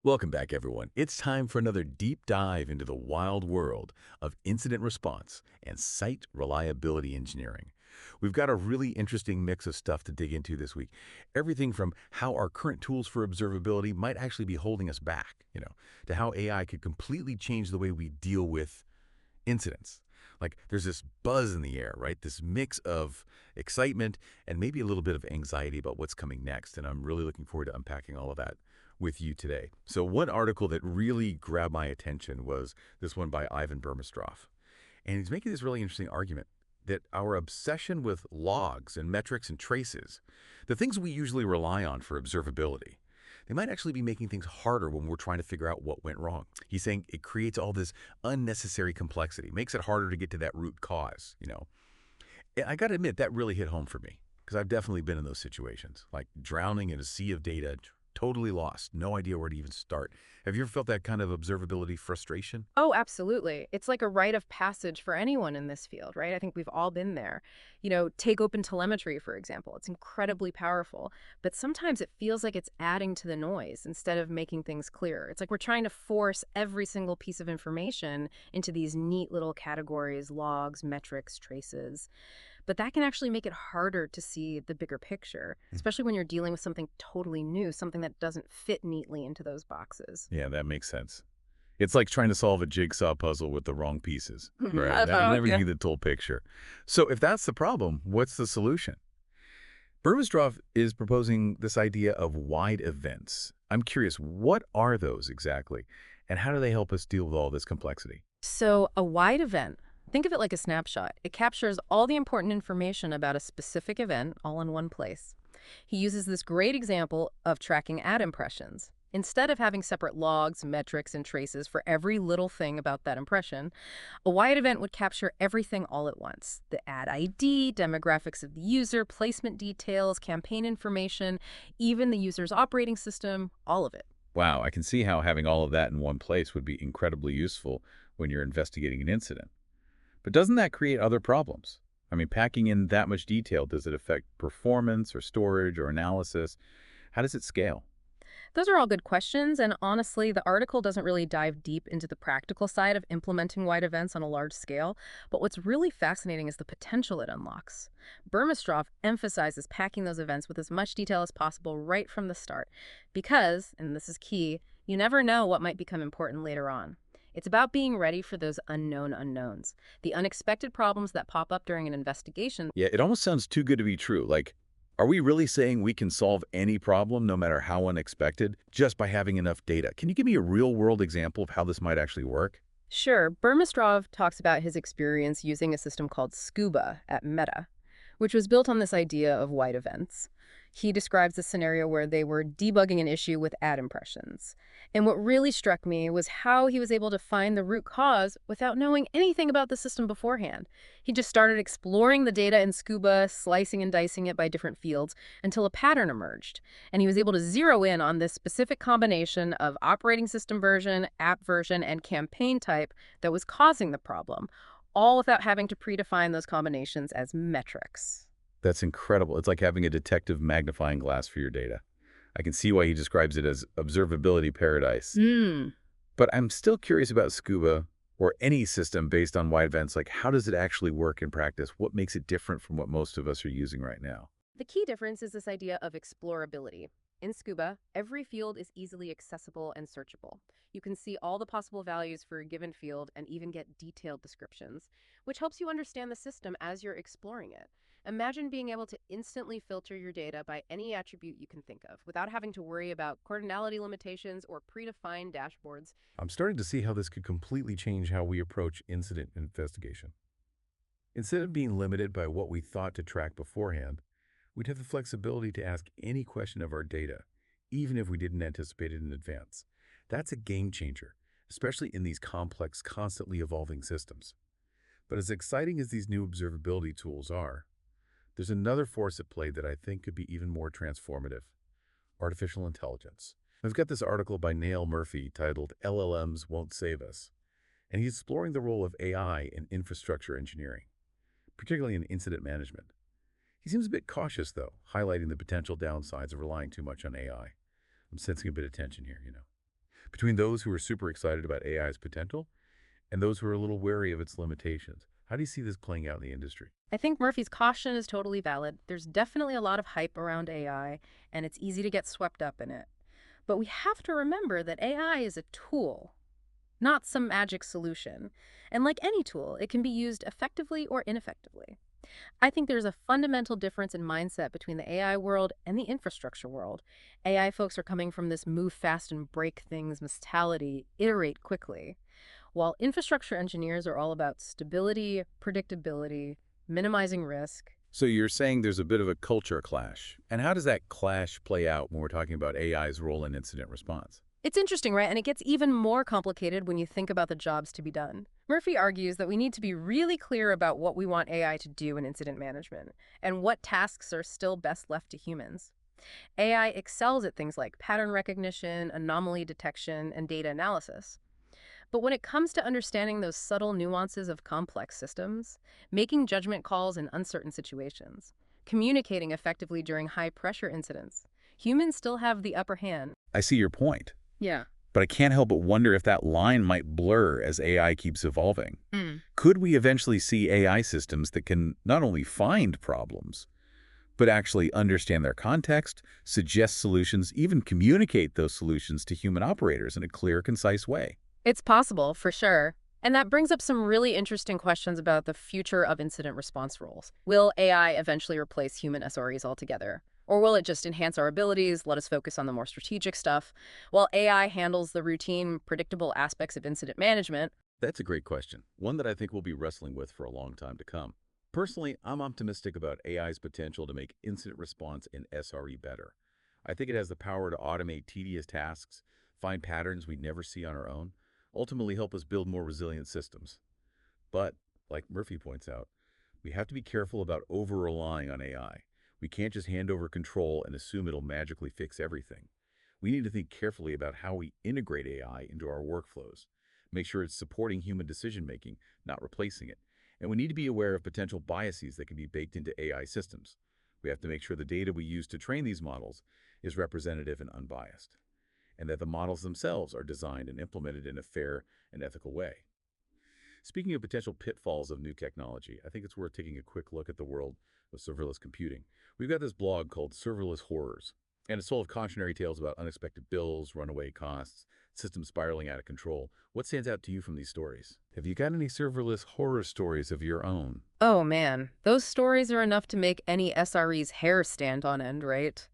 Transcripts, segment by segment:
Welcome back, everyone. It's time for another deep dive into the wild world of incident response and site reliability engineering. We've got a really interesting mix of stuff to dig into this week. Everything from how our current tools for observability might actually be holding us back, to how AI could completely change the way we deal with incidents. Like there's this buzz in the air, right? This mix of excitement and maybe a little bit of anxiety about what's coming next. And I'm really looking forward to unpacking all of that with you today. So one article that really grabbed my attention was this one by Ivan Burmistrov. And he's making this really interesting argument that our obsession with logs and metrics and traces, the things we usually rely on for observability, they might actually be making things harder when we're trying to figure out what went wrong. He's saying it creates all this unnecessary complexity, makes it harder to get to that root cause. And I got to admit, that really hit home for me because I've definitely been in those situations, like drowning in a sea of data, totally lost, no idea where to even start. Have you ever felt that kind of observability frustration? Oh, absolutely. It's like a rite of passage for anyone in this field, right? I think we've all been there. Take open telemetry, for example. It's incredibly powerful, but sometimes it feels like it's adding to the noise instead of making things clearer. It's like we're trying to force every single piece of information into these neat little categories, logs, metrics, traces. But that can actually make it harder to see the bigger picture, especially when you're dealing with something totally new, something that doesn't fit neatly into those boxes. Yeah, that makes sense. It's like trying to solve a jigsaw puzzle with the wrong pieces, right? That Oh, never yeah. give you the total picture. So if that's the problem, what's the solution? Burmistrov is proposing this idea of wide events. I'm curious, what are those exactly? And how do they help us deal with all this complexity? So, a wide event, think of it like a snapshot. It captures all the important information about a specific event all in one place. He uses this great example of tracking ad impressions. Instead of having separate logs, metrics, and traces for every little thing about that impression, a wide event would capture everything all at once. The ad ID, demographics of the user, placement details, campaign information, even the user's operating system, all of it. Wow, I can see how having all of that in one place would be incredibly useful when you're investigating an incident. But doesn't that create other problems? I mean, packing in that much detail, does it affect performance or storage or analysis? How does it scale? Those are all good questions, and honestly, the article doesn't really dive deep into the practical side of implementing wide events on a large scale, but what's really fascinating is the potential it unlocks. Burmistrov emphasizes packing those events with as much detail as possible right from the start, because, and this is key, you never know what might become important later on. It's about being ready for those unknown unknowns, the unexpected problems that pop up during an investigation. Yeah, it almost sounds too good to be true. Like, are we really saying we can solve any problem, no matter how unexpected, just by having enough data? Can you give me a real-world example of how this might actually work? Sure, Burmistrov talks about his experience using a system called Scuba at Meta, which was built on this idea of wide events. He describes a scenario where they were debugging an issue with ad impressions. And what really struck me was how he was able to find the root cause without knowing anything about the system beforehand. He just started exploring the data in Scuba, slicing and dicing it by different fields until a pattern emerged. And he was able to zero in on this specific combination of operating system version, app version, and campaign type that was causing the problem, all without having to predefine those combinations as metrics. That's incredible. It's like having a detective magnifying glass for your data. I can see why he describes it as observability paradise. Hmm. But I'm still curious about Scuba or any system based on wide events. Like, how does it actually work in practice? What makes it different from what most of us are using right now? The key difference is this idea of explorability. In Scuba, every field is easily accessible and searchable. You can see all the possible values for a given field and even get detailed descriptions, which helps you understand the system as you're exploring it. Imagine being able to instantly filter your data by any attribute you can think of without having to worry about cardinality limitations or predefined dashboards. I'm starting to see how this could completely change how we approach incident investigation. Instead of being limited by what we thought to track beforehand, we'd have the flexibility to ask any question of our data, even if we didn't anticipate it in advance. That's a game changer, especially in these complex, constantly evolving systems. But as exciting as these new observability tools are, there's another force at play that I think could be even more transformative: artificial intelligence. I've got this article by Neil Murphy titled LLMs Won't Save Us, and he's exploring the role of AI in infrastructure engineering, particularly in incident management. He seems a bit cautious, though, highlighting the potential downsides of relying too much on AI. I'm sensing a bit of tension here. between those who are super excited about AI's potential and those who are a little wary of its limitations. How do you see this playing out in the industry? I think Murphy's caution is totally valid. There's definitely a lot of hype around AI, and it's easy to get swept up in it. But we have to remember that AI is a tool, not some magic solution. And like any tool, it can be used effectively or ineffectively. I think there's a fundamental difference in mindset between the AI world and the infrastructure world. AI folks are coming from this move fast and break things mentality, iterate quickly, while infrastructure engineers are all about stability, predictability, minimizing risk. So you're saying there's a bit of a culture clash. And how does that clash play out when we're talking about AI's role in incident response? It's interesting, right? And it gets even more complicated when you think about the jobs to be done. Murphy argues that we need to be really clear about what we want AI to do in incident management and what tasks are still best left to humans. AI excels at things like pattern recognition, anomaly detection, and data analysis. But when it comes to understanding those subtle nuances of complex systems, making judgment calls in uncertain situations, communicating effectively during high-pressure incidents, humans still have the upper hand. I see your point, Yeah. but I can't help but wonder if that line might blur as AI keeps evolving. Mm. Could we eventually see AI systems that can not only find problems, but actually understand their context, suggest solutions, even communicate those solutions to human operators in a clear, concise way? It's possible, for sure. And that brings up some really interesting questions about the future of incident response roles. Will AI eventually replace human SREs altogether? Or will it just enhance our abilities, let us focus on the more strategic stuff? While AI handles the routine, predictable aspects of incident management. That's a great question, one that I think we'll be wrestling with for a long time to come. Personally, I'm optimistic about AI's potential to make incident response in SRE better. I think it has the power to automate tedious tasks, find patterns we'd never see on our own, ultimately help us build more resilient systems. But, like Murphy points out, we have to be careful about over-relying on AI. We can't just hand over control and assume it'll magically fix everything. We need to think carefully about how we integrate AI into our workflows. Make sure it's supporting human decision-making, not replacing it. And we need to be aware of potential biases that can be baked into AI systems. We have to make sure the data we use to train these models is representative and unbiased, and that the models themselves are designed and implemented in a fair and ethical way. Speaking of potential pitfalls of new technology, I think it's worth taking a quick look at the world of serverless computing. We've got this blog called Serverless Horrors, and it's full of cautionary tales about unexpected bills, runaway costs, systems spiraling out of control. What stands out to you from these stories? Have you got any serverless horror stories of your own? Oh man, those stories are enough to make any SRE's hair stand on end, right?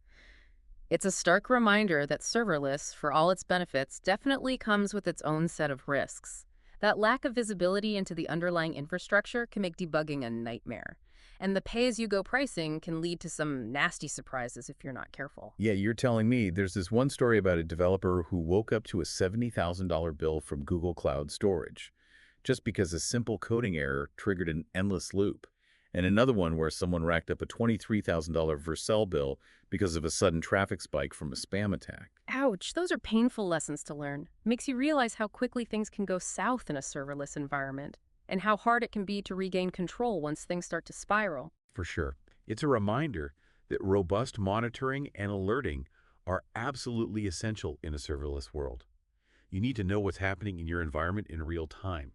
It's a stark reminder that serverless, for all its benefits, definitely comes with its own set of risks. That lack of visibility into the underlying infrastructure can make debugging a nightmare. And the pay-as-you-go pricing can lead to some nasty surprises if you're not careful. Yeah, you're telling me there's this one story about a developer who woke up to a $70,000 bill from Google Cloud Storage, just because a simple coding error triggered an endless loop. And another one where someone racked up a $23,000 Vercel bill because of a sudden traffic spike from a spam attack. Ouch, those are painful lessons to learn. Makes you realize how quickly things can go south in a serverless environment, and how hard it can be to regain control once things start to spiral. For sure. It's a reminder that robust monitoring and alerting are absolutely essential in a serverless world. You need to know what's happening in your environment in real time,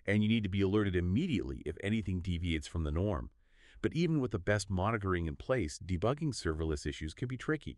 and you need to be alerted immediately if anything deviates from the norm. But even with the best monitoring in place, debugging serverless issues can be tricky.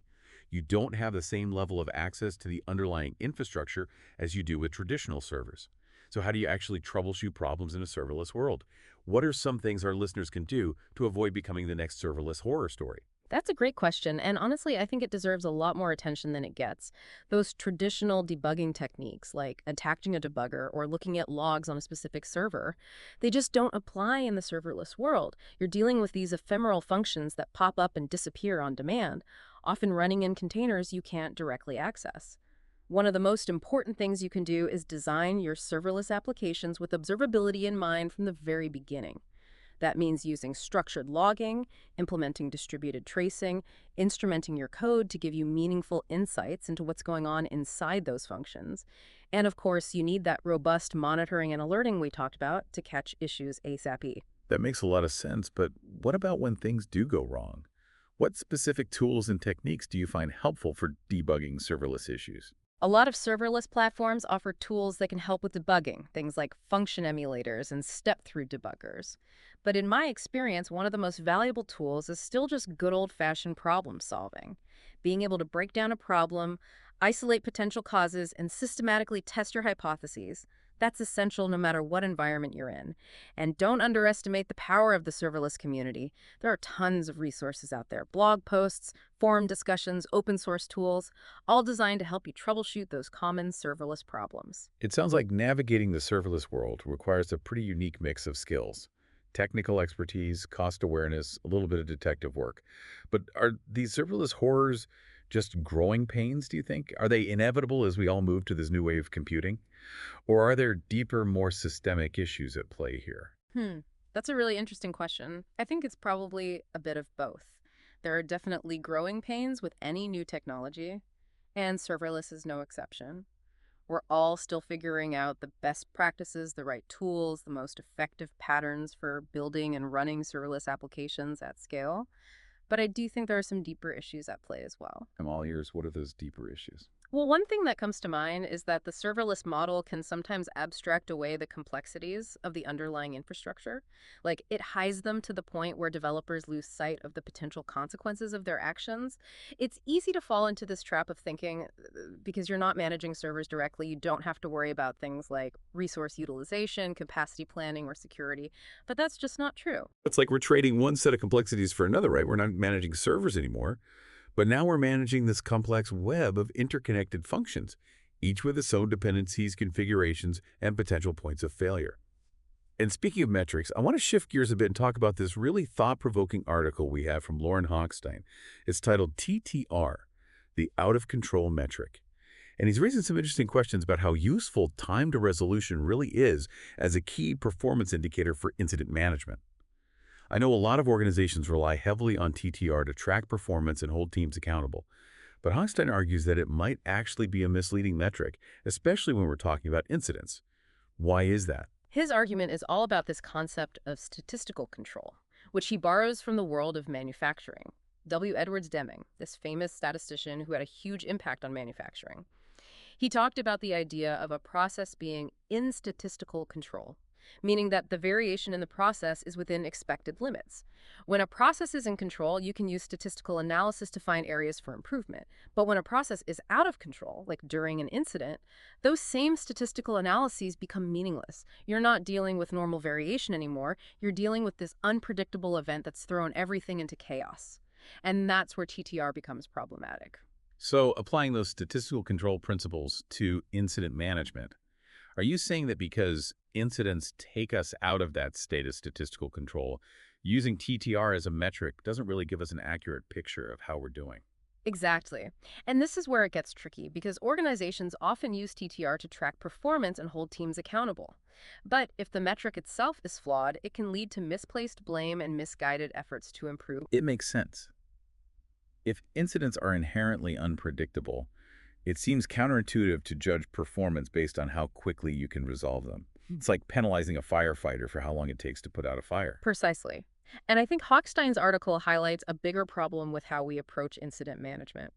You don't have the same level of access to the underlying infrastructure as you do with traditional servers. So how do you actually troubleshoot problems in a serverless world? What are some things our listeners can do to avoid becoming the next serverless horror story? That's a great question, and honestly, I think it deserves a lot more attention than it gets. Those traditional debugging techniques, like attaching a debugger or looking at logs on a specific server, they just don't apply in the serverless world. You're dealing with these ephemeral functions that pop up and disappear on demand, often running in containers you can't directly access. One of the most important things you can do is design your serverless applications with observability in mind from the very beginning. That means using structured logging, implementing distributed tracing, instrumenting your code to give you meaningful insights into what's going on inside those functions. And of course, you need that robust monitoring and alerting we talked about to catch issues ASAP. That makes a lot of sense, but what about when things do go wrong? What specific tools and techniques do you find helpful for debugging serverless issues? A lot of serverless platforms offer tools that can help with debugging, things like function emulators and step-through debuggers. But in my experience, one of the most valuable tools is still just good old-fashioned problem solving. Being able to break down a problem, isolate potential causes, and systematically test your hypotheses. That's essential no matter what environment you're in. And don't underestimate the power of the serverless community. There are tons of resources out there, blog posts, forum discussions, open source tools, all designed to help you troubleshoot those common serverless problems. It sounds like navigating the serverless world requires a pretty unique mix of skills. Technical expertise, cost awareness, a little bit of detective work. But are these serverless horrors just growing pains, do you think? Are they inevitable as we all move to this new way of computing? Or are there deeper, more systemic issues at play here? Hmm, that's a really interesting question. I think it's probably a bit of both. There are definitely growing pains with any new technology, and serverless is no exception. We're all still figuring out the best practices, the right tools, the most effective patterns for building and running serverless applications at scale. But I do think there are some deeper issues at play as well. I'm all ears. What are those deeper issues? Well, one thing that comes to mind is that the serverless model can sometimes abstract away the complexities of the underlying infrastructure. Like, it hides them to the point where developers lose sight of the potential consequences of their actions. It's easy to fall into this trap of thinking because you're not managing servers directly, you don't have to worry about things like resource utilization, capacity planning, or security. But that's just not true. It's like we're trading one set of complexities for another, right? We're not managing servers anymore, but now we're managing this complex web of interconnected functions, each with its own dependencies, configurations, and potential points of failure. And speaking of metrics, I want to shift gears a bit and talk about this really thought-provoking article we have from Lauren Hochstein. It's titled TTR, the out-of-control metric. And he's raising some interesting questions about how useful time to resolution really is as a key performance indicator for incident management. I know a lot of organizations rely heavily on TTR to track performance and hold teams accountable, but Hochstein argues that it might actually be a misleading metric, especially when we're talking about incidents. Why is that? His argument is all about this concept of statistical control, which he borrows from the world of manufacturing. W. Edwards Deming, this famous statistician who had a huge impact on manufacturing. He talked about the idea of a process being in statistical control, meaning that the variation in the process is within expected limits. When a process is in control, you can use statistical analysis to find areas for improvement. But when a process is out of control, like during an incident, those same statistical analyses become meaningless. You're not dealing with normal variation anymore. You're dealing with this unpredictable event that's thrown everything into chaos. And that's where TTR becomes problematic. So, applying those statistical control principles to incident management, are you saying that because incidents take us out of that state of statistical control, using TTR as a metric doesn't really give us an accurate picture of how we're doing? Exactly. And this is where it gets tricky because organizations often use TTR to track performance and hold teams accountable. But if the metric itself is flawed, it can lead to misplaced blame and misguided efforts to improve. It makes sense. If incidents are inherently unpredictable, it seems counterintuitive to judge performance based on how quickly you can resolve them. It's like penalizing a firefighter for how long it takes to put out a fire. Precisely. And I think Hochstein's article highlights a bigger problem with how we approach incident management.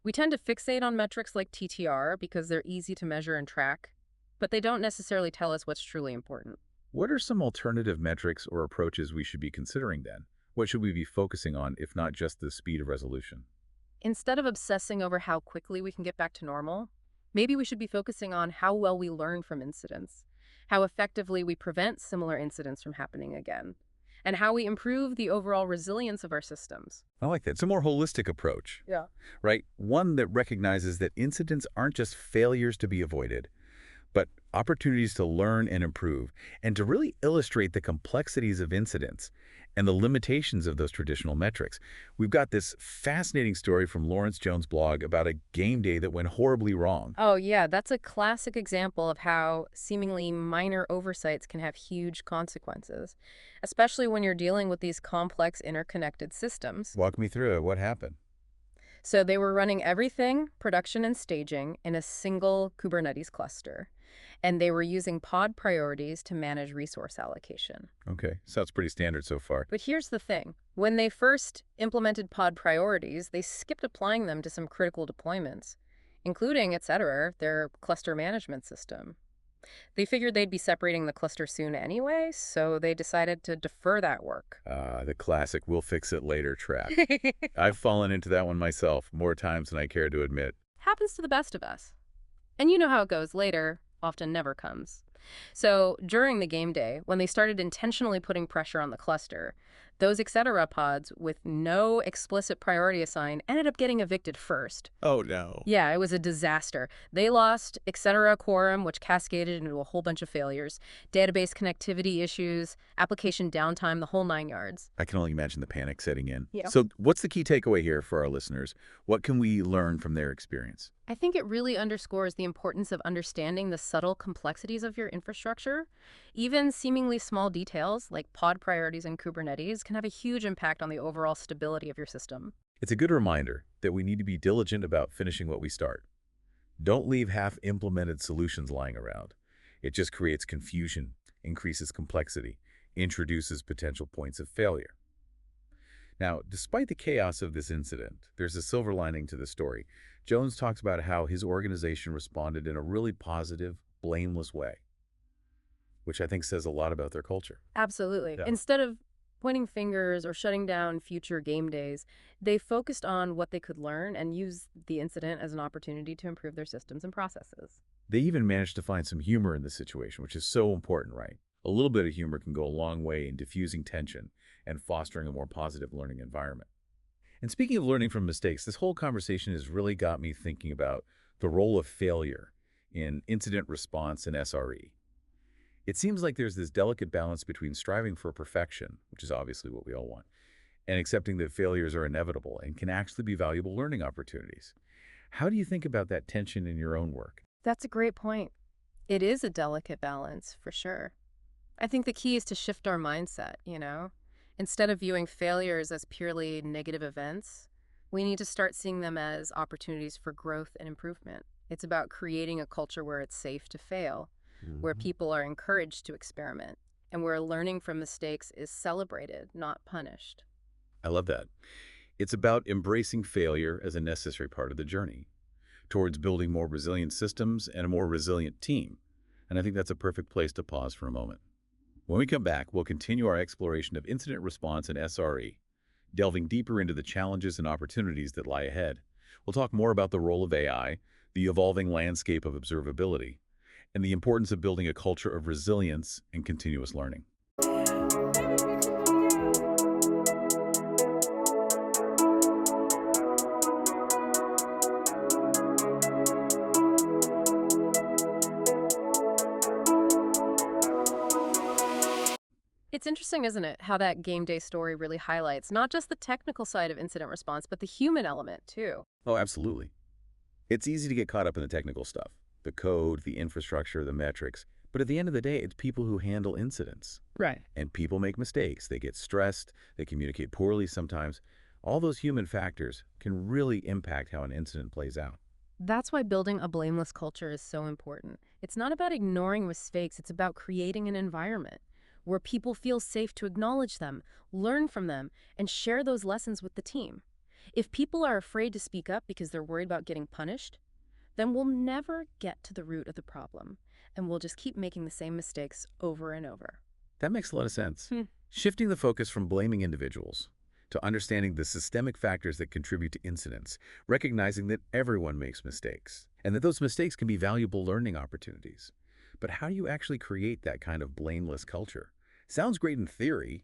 We tend to fixate on metrics like TTR because they're easy to measure and track, but they don't necessarily tell us what's truly important. What are some alternative metrics or approaches we should be considering then? What should we be focusing on, if not just the speed of resolution? Instead of obsessing over how quickly we can get back to normal, maybe we should be focusing on how well we learn from incidents, how effectively we prevent similar incidents from happening again, and how we improve the overall resilience of our systems. I like that. It's a more holistic approach, Yeah. right? One that recognizes that incidents aren't just failures to be avoided, but opportunities to learn and improve, and to really illustrate the complexities of incidents and the limitations of those traditional metrics. We've got this fascinating story from Lawrence Jones' blog about a game day that went horribly wrong. Oh, yeah, that's a classic example of how seemingly minor oversights can have huge consequences, especially when you're dealing with these complex interconnected systems. Walk me through it. What happened? So they were running everything, production and staging, in a single Kubernetes cluster. And they were using pod priorities to manage resource allocation. Okay, sounds pretty standard so far. But here's the thing. When they first implemented pod priorities, they skipped applying them to some critical deployments. including, etc., their cluster management system. They figured they'd be separating the cluster soon anyway, so they decided to defer that work. The classic "we'll fix it later" trap. I've fallen into that one myself more times than I care to admit. Happens to the best of us. And you know how it goes later, often never comes. So during the game day, when they started intentionally putting pressure on the cluster, those etc. pods with no explicit priority assigned ended up getting evicted first. Oh no. Yeah, it was a disaster. They lost etc. quorum, which cascaded into a whole bunch of failures, database connectivity issues, application downtime, the whole 9 yards. I can only imagine the panic setting in. Yeah. So what's the key takeaway here for our listeners? What can we learn from their experience? I think it really underscores the importance of understanding the subtle complexities of your infrastructure. Even seemingly small details, like pod priorities in Kubernetes, can have a huge impact on the overall stability of your system. It's a good reminder that we need to be diligent about finishing what we start. Don't leave half-implemented solutions lying around. It just creates confusion, increases complexity, introduces potential points of failure. Now, despite the chaos of this incident, there's a silver lining to the story. Jones talks about how his organization responded in a really positive, blameless way, which I think says a lot about their culture. Absolutely. Yeah. Instead of pointing fingers or shutting down future game days, they focused on what they could learn and used the incident as an opportunity to improve their systems and processes. They even managed to find some humor in the situation, which is so important, right? A little bit of humor can go a long way in diffusing tension and fostering a more positive learning environment. And speaking of learning from mistakes, this whole conversation has really got me thinking about the role of failure in incident response and SRE. It seems like there's this delicate balance between striving for perfection, which is obviously what we all want, and accepting that failures are inevitable and can actually be valuable learning opportunities. How do you think about that tension in your own work? That's a great point. It is a delicate balance, for sure. I think the key is to shift our mindset. Instead of viewing failures as purely negative events, we need to start seeing them as opportunities for growth and improvement. It's about creating a culture where it's safe to fail, where people are encouraged to experiment, and where learning from mistakes is celebrated, not punished. I love that. It's about embracing failure as a necessary part of the journey towards building more resilient systems and a more resilient team. And I think that's a perfect place to pause for a moment. When we come back, we'll continue our exploration of incident response and SRE, delving deeper into the challenges and opportunities that lie ahead. We'll talk more about the role of AI, the evolving landscape of observability, and the importance of building a culture of resilience and continuous learning. It's interesting, isn't it, how that game day story really highlights not just the technical side of incident response, but the human element, too. Oh, absolutely. It's easy to get caught up in the technical stuff, the code, the infrastructure, the metrics. But at the end of the day, it's people who handle incidents. Right. And people make mistakes. They get stressed. They communicate poorly sometimes. All those human factors can really impact how an incident plays out. That's why building a blameless culture is so important. It's not about ignoring mistakes, it's about creating an environment where people feel safe to acknowledge them, learn from them, and share those lessons with the team. If people are afraid to speak up because they're worried about getting punished, then we'll never get to the root of the problem, and we'll just keep making the same mistakes over and over. That makes a lot of sense. Shifting the focus from blaming individuals to understanding the systemic factors that contribute to incidents, recognizing that everyone makes mistakes, and that those mistakes can be valuable learning opportunities. But how do you actually create that kind of blameless culture? Sounds great in theory,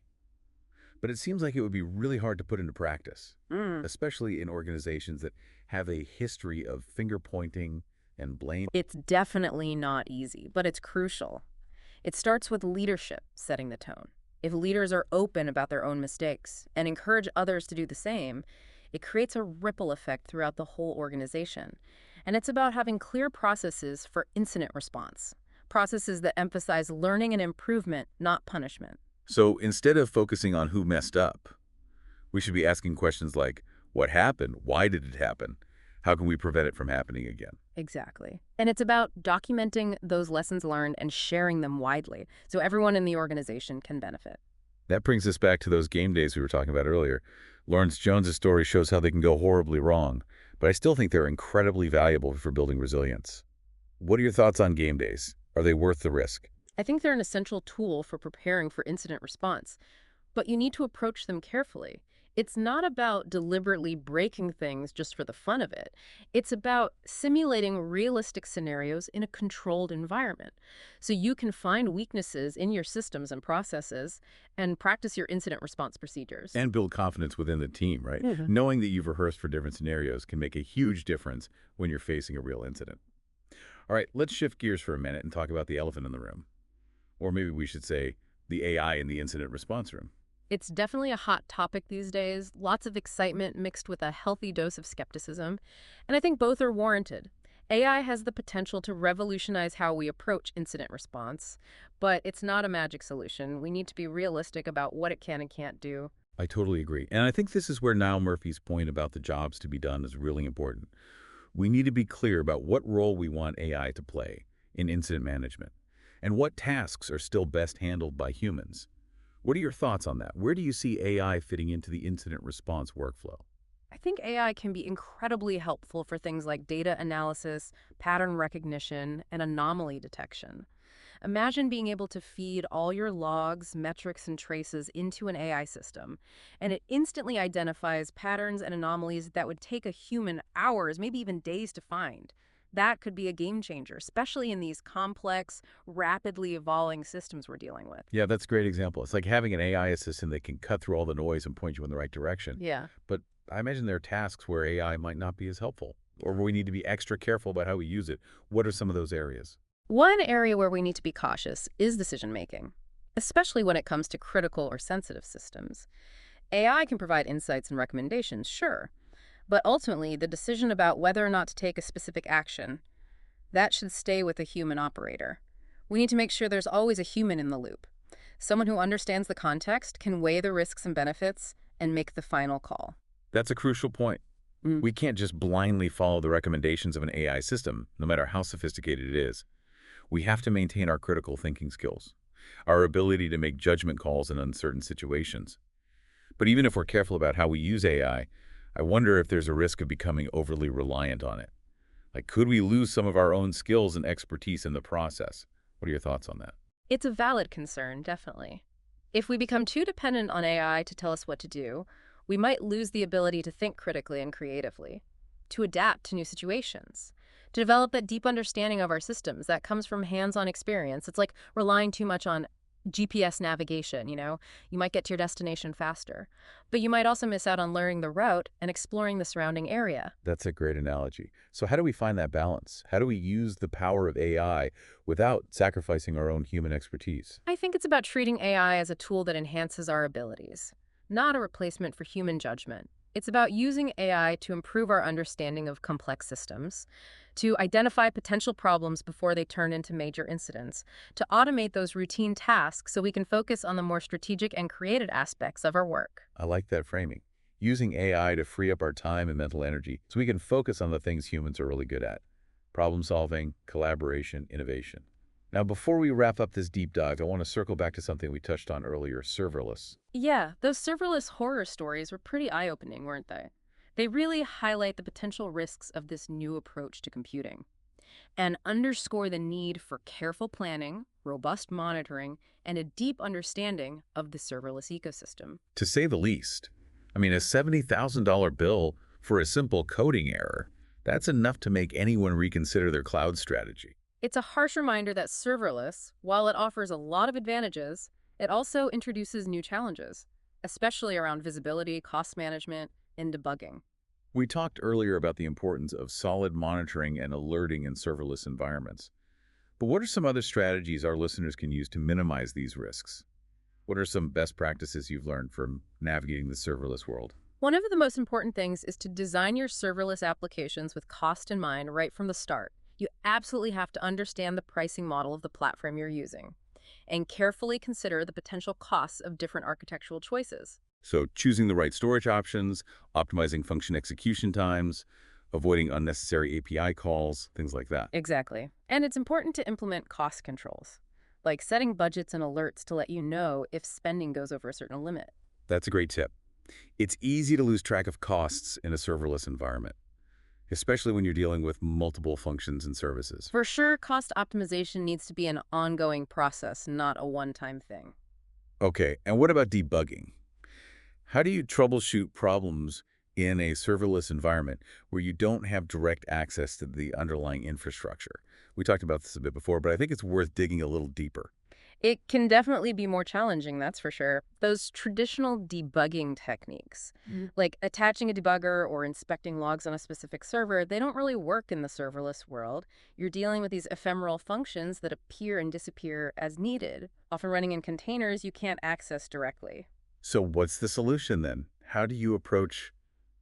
but it seems like it would be really hard to put into practice, especially in organizations that have a history of finger-pointing and blame. It's definitely not easy, but it's crucial. It starts with leadership setting the tone. If leaders are open about their own mistakes and encourage others to do the same, it creates a ripple effect throughout the whole organization. And it's about having clear processes for incident response, processes that emphasize learning and improvement, not punishment. So instead of focusing on who messed up, we should be asking questions like, what happened? Why did it happen? How can we prevent it from happening again? Exactly. And it's about documenting those lessons learned and sharing them widely so everyone in the organization can benefit. That brings us back to those game days we were talking about earlier. Lawrence Jones's story shows how they can go horribly wrong, but I still think they're incredibly valuable for building resilience. What are your thoughts on game days? Are they worth the risk? I think they're an essential tool for preparing for incident response, but you need to approach them carefully. It's not about deliberately breaking things just for the fun of it. It's about simulating realistic scenarios in a controlled environment. So you can find weaknesses in your systems and processes and practice your incident response procedures. And build confidence within the team, right? Mhm. Knowing that you've rehearsed for different scenarios can make a huge difference when you're facing a real incident. All right, let's shift gears for a minute and talk about the elephant in the room. Or maybe we should say the AI in the incident response room. It's definitely a hot topic these days, lots of excitement mixed with a healthy dose of skepticism, and I think both are warranted. AI has the potential to revolutionize how we approach incident response, but it's not a magic solution. We need to be realistic about what it can and can't do. I totally agree. And I think this is where Niall Murphy's point about the jobs to be done is really important. We need to be clear about what role we want AI to play in incident management and what tasks are still best handled by humans. What are your thoughts on that? Where do you see AI fitting into the incident response workflow? I think AI can be incredibly helpful for things like data analysis, pattern recognition, and anomaly detection. Imagine being able to feed all your logs, metrics, and traces into an AI system, and it instantly identifies patterns and anomalies that would take a human hours, maybe even days to find. That could be a game changer, especially in these complex, rapidly evolving systems we're dealing with. Yeah, that's a great example. It's like having an AI assistant that can cut through all the noise and point you in the right direction. Yeah. But I imagine there are tasks where AI might not be as helpful, or where we need to be extra careful about how we use it. What are some of those areas? One area where we need to be cautious is decision making, especially when it comes to critical or sensitive systems. AI can provide insights and recommendations, sure, but ultimately the decision about whether or not to take a specific action, that should stay with a human operator. We need to make sure there's always a human in the loop. Someone who understands the context can weigh the risks and benefits and make the final call. That's a crucial point. Mm. We can't just blindly follow the recommendations of an AI system, no matter how sophisticated it is. We have to maintain our critical thinking skills, our ability to make judgment calls in uncertain situations. But even if we're careful about how we use I wonder if there's a risk of becoming overly reliant on it. Like, could we lose some of our own skills and expertise in the process? What are your thoughts on that? It's a valid concern, definitely. If we become too dependent on AI to tell us what to do, we might lose the ability to think critically and creatively, to adapt to new situations, to develop that deep understanding of our systems that comes from hands-on experience. It's like relying too much on GPS navigation, you know? You might get to your destination faster, but you might also miss out on learning the route and exploring the surrounding area. That's a great analogy. So how do we find that balance? How do we use the power of AI without sacrificing our own human expertise? I think it's about treating AI as a tool that enhances our abilities, not a replacement for human judgment. It's about using AI to improve our understanding of complex systems, to identify potential problems before they turn into major incidents, to automate those routine tasks so we can focus on the more strategic and creative aspects of our work. I like that framing. Using AI to free up our time and mental energy so we can focus on the things humans are really good at. Problem solving, collaboration, innovation. Now, before we wrap up this deep dive, I want to circle back to something we touched on earlier, serverless. Yeah, those serverless horror stories were pretty eye-opening, weren't they? They really highlight the potential risks of this new approach to computing and underscore the need for careful planning, robust monitoring, and a deep understanding of the serverless ecosystem. To say the least. I mean, a $70,000 bill for a simple coding error, that's enough to make anyone reconsider their cloud strategy. It's a harsh reminder that serverless, while it offers a lot of advantages, it also introduces new challenges, especially around visibility, cost management, and debugging. We talked earlier about the importance of solid monitoring and alerting in serverless environments. But what are some other strategies our listeners can use to minimize these risks? What are some best practices you've learned from navigating the serverless world? One of the most important things is to design your serverless applications with cost in mind right from the start. You absolutely have to understand the pricing model of the platform you're using and carefully consider the potential costs of different architectural choices. So choosing the right storage options, optimizing function execution times, avoiding unnecessary API calls, things like that. Exactly. And it's important to implement cost controls, like setting budgets and alerts to let you know if spending goes over a certain limit. That's a great tip. It's easy to lose track of costs in a serverless environment. especially when you're dealing with multiple functions and services. For sure, cost optimization needs to be an ongoing process, not a one-time thing. Okay, and what about debugging? How do you troubleshoot problems in a serverless environment where you don't have direct access to the underlying infrastructure? We talked about this a bit before, but I think it's worth digging a little deeper. It can definitely be more challenging, that's for sure. Those traditional debugging techniques, like attaching a debugger or inspecting logs on a specific server, they don't really work in the serverless world. You're dealing with these ephemeral functions that appear and disappear as needed, often running in containers you can't access directly. So what's the solution then? How do you approach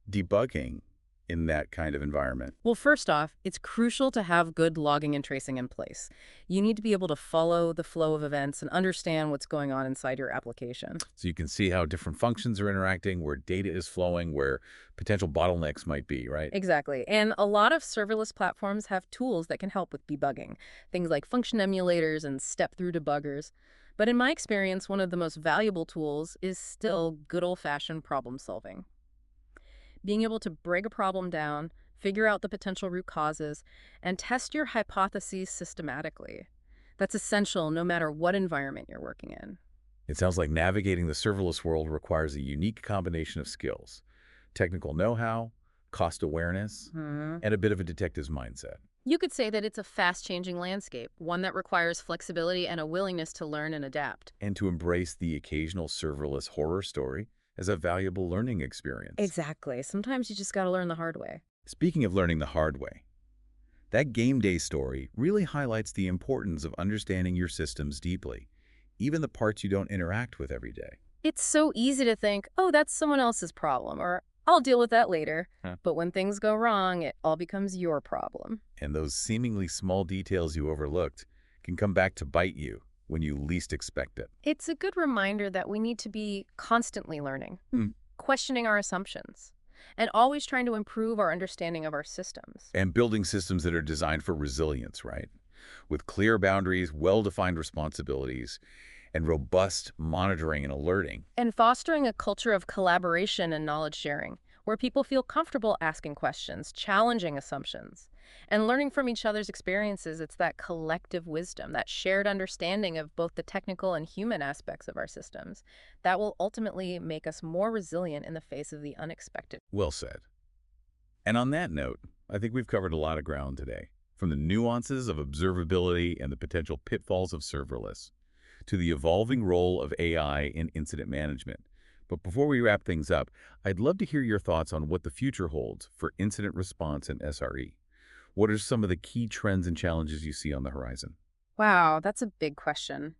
debugging in that kind of environment? Well, first off, it's crucial to have good logging and tracing in place. You need to be able to follow the flow of events and understand what's going on inside your application. So you can see how different functions are interacting, where data is flowing, where potential bottlenecks might be, right? Exactly. And a lot of serverless platforms have tools that can help with debugging, things like function emulators and step-through debuggers. But in my experience, one of the most valuable tools is still good old-fashioned problem solving. Being able to break a problem down, figure out the potential root causes, and test your hypotheses systematically. That's essential no matter what environment you're working in. It sounds like navigating the serverless world requires a unique combination of skills: technical know-how, cost awareness, and a bit of a detective's mindset. You could say that it's a fast-changing landscape, one that requires flexibility and a willingness to learn and adapt. And to embrace the occasional serverless horror story as a valuable learning experience. Exactly. Sometimes you just got to learn the hard way. Speaking of learning the hard way, that game day story really highlights the importance of understanding your systems deeply, even the parts you don't interact with every day. It's so easy to think, oh, that's someone else's problem, or I'll deal with that later. Huh. But when things go wrong, it all becomes your problem. And those seemingly small details you overlooked can come back to bite you when you least expect it. It's a good reminder that we need to be constantly learning, Hmm. questioning our assumptions, and always trying to improve our understanding of our systems. And building systems that are designed for resilience, right? With clear boundaries, well-defined responsibilities, and robust monitoring and alerting. And fostering a culture of collaboration and knowledge sharing, where people feel comfortable asking questions, challenging assumptions, and learning from each other's experiences. It's that collective wisdom, that shared understanding of both the technical and human aspects of our systems, that will ultimately make us more resilient in the face of the unexpected. Well said. And on that note, I think we've covered a lot of ground today, from the nuances of observability and the potential pitfalls of serverless, to the evolving role of AI in incident management. But before we wrap things up, I'd love to hear your thoughts on what the future holds for incident response and SRE. What are some of the key trends and challenges you see on the horizon? Wow, that's a big question.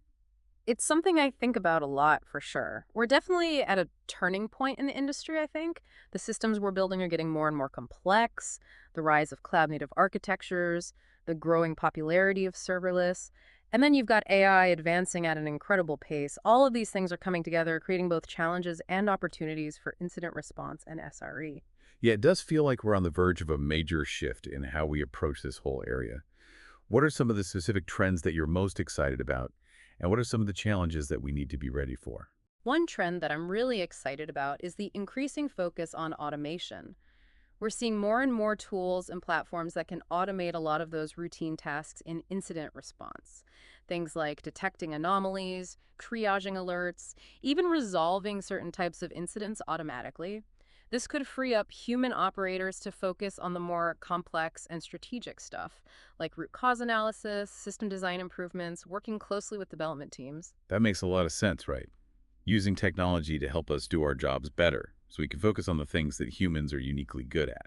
It's something I think about a lot, for sure. We're definitely at a turning point in the industry, I think. The systems we're building are getting more and more complex, the rise of cloud-native architectures, the growing popularity of serverless, and then you've got AI advancing at an incredible pace. All of these things are coming together, creating both challenges and opportunities for incident response and SRE. Yeah, it does feel like we're on the verge of a major shift in how we approach this whole area. What are some of the specific trends that you're most excited about? And what are some of the challenges that we need to be ready for? One trend that I'm really excited about is the increasing focus on automation. We're seeing more and more tools and platforms that can automate a lot of those routine tasks in incident response. Things like detecting anomalies, triaging alerts, even resolving certain types of incidents automatically. This could free up human operators to focus on the more complex and strategic stuff, like root cause analysis, system design improvements, working closely with development teams. That makes a lot of sense, right? Using technology to help us do our jobs better so we can focus on the things that humans are uniquely good at.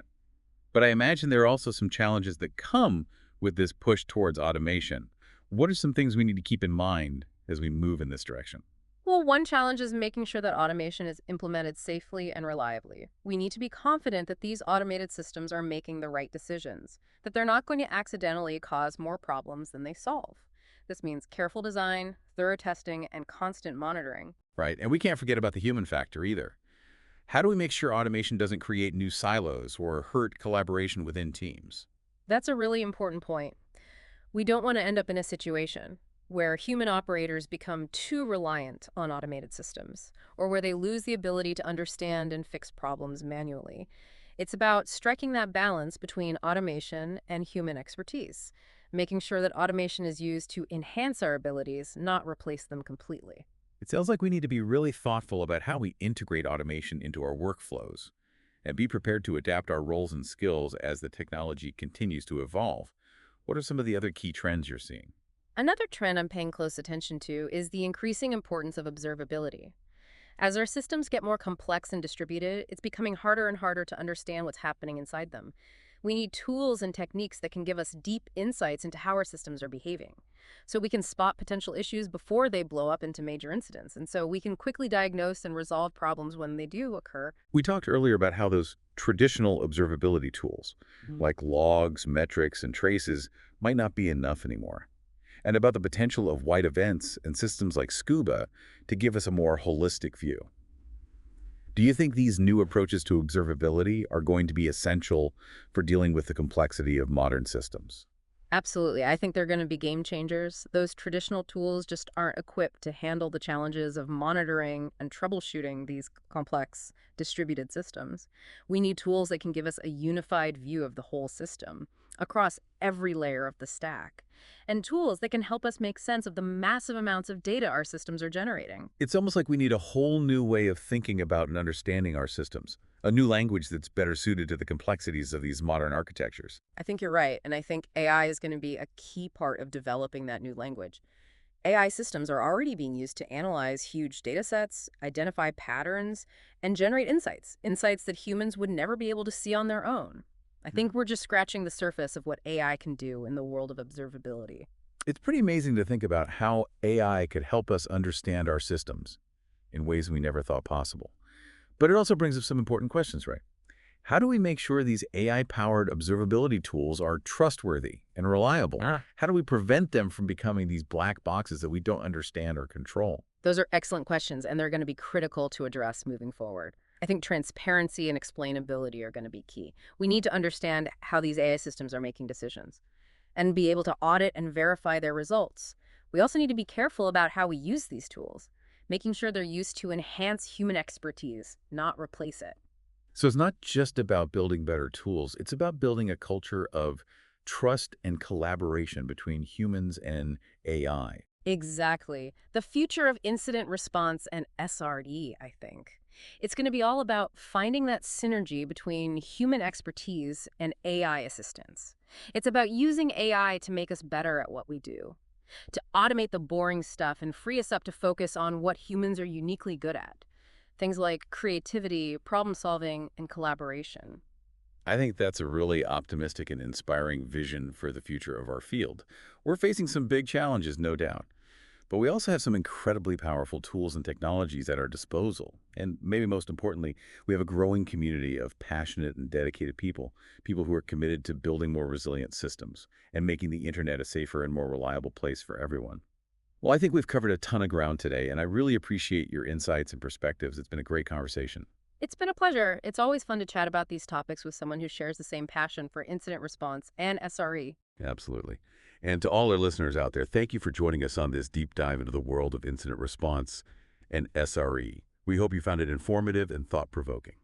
But I imagine there are also some challenges that come with this push towards automation. What are some things we need to keep in mind as we move in this direction? Well, one challenge is making sure that automation is implemented safely and reliably. We need to be confident that these automated systems are making the right decisions, that they're not going to accidentally cause more problems than they solve. This means careful design, thorough testing, and constant monitoring. Right, and we can't forget about the human factor either. How do we make sure automation doesn't create new silos or hurt collaboration within teams? That's a really important point. We don't want to end up in a situation where human operators become too reliant on automated systems, or where they lose the ability to understand and fix problems manually. It's about striking that balance between automation and human expertise, making sure that automation is used to enhance our abilities, not replace them completely. It sounds like we need to be really thoughtful about how we integrate automation into our workflows and be prepared to adapt our roles and skills as the technology continues to evolve. What are some of the other key trends you're seeing? Another trend I'm paying close attention to is the increasing importance of observability. As our systems get more complex and distributed, it's becoming harder and harder to understand what's happening inside them. We need tools and techniques that can give us deep insights into how our systems are behaving, so we can spot potential issues before they blow up into major incidents, and so we can quickly diagnose and resolve problems when they do occur. We talked earlier about how those traditional observability tools, like logs, metrics, and traces, might not be enough anymore, and about the potential of wide events and systems like Scuba to give us a more holistic view. Do you think these new approaches to observability are going to be essential for dealing with the complexity of modern systems? Absolutely. I think they're going to be game changers. Those traditional tools just aren't equipped to handle the challenges of monitoring and troubleshooting these complex distributed systems. We need tools that can give us a unified view of the whole system across every layer of the stack, and tools that can help us make sense of the massive amounts of data our systems are generating. It's almost like we need a whole new way of thinking about and understanding our systems, a new language that's better suited to the complexities of these modern architectures. I think you're right, and I think AI is going to be a key part of developing that new language. AI systems are already being used to analyze huge data sets, identify patterns, and generate insights that humans would never be able to see on their own. I think we're just scratching the surface of what AI can do in the world of observability. It's pretty amazing to think about how AI could help us understand our systems in ways we never thought possible. But it also brings up some important questions, right? How do we make sure these AI-powered observability tools are trustworthy and reliable? How do we prevent them from becoming these black boxes that we don't understand or control? Those are excellent questions, and they're going to be critical to address moving forward. I think transparency and explainability are going to be key. We need to understand how these AI systems are making decisions and be able to audit and verify their results. We also need to be careful about how we use these tools, making sure they're used to enhance human expertise, not replace it. So it's not just about building better tools, it's about building a culture of trust and collaboration between humans and AI. Exactly. The future of incident response and SRE, I think. It's going to be all about finding that synergy between human expertise and AI assistance. It's about using AI to make us better at what we do, to automate the boring stuff and free us up to focus on what humans are uniquely good at. Things like creativity, problem solving, and collaboration. I think that's a really optimistic and inspiring vision for the future of our field. We're facing some big challenges, no doubt. But we also have some incredibly powerful tools and technologies at our disposal. And maybe most importantly, we have a growing community of passionate and dedicated people, people who are committed to building more resilient systems and making the internet a safer and more reliable place for everyone. Well, I think we've covered a ton of ground today, and I really appreciate your insights and perspectives. It's been a great conversation. It's been a pleasure. It's always fun to chat about these topics with someone who shares the same passion for incident response and SRE. Absolutely. And to all our listeners out there, thank you for joining us on this deep dive into the world of incident response and SRE. We hope you found it informative and thought-provoking.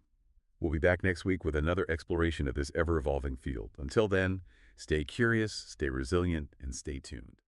We'll be back next week with another exploration of this ever-evolving field. Until then, stay curious, stay resilient, and stay tuned.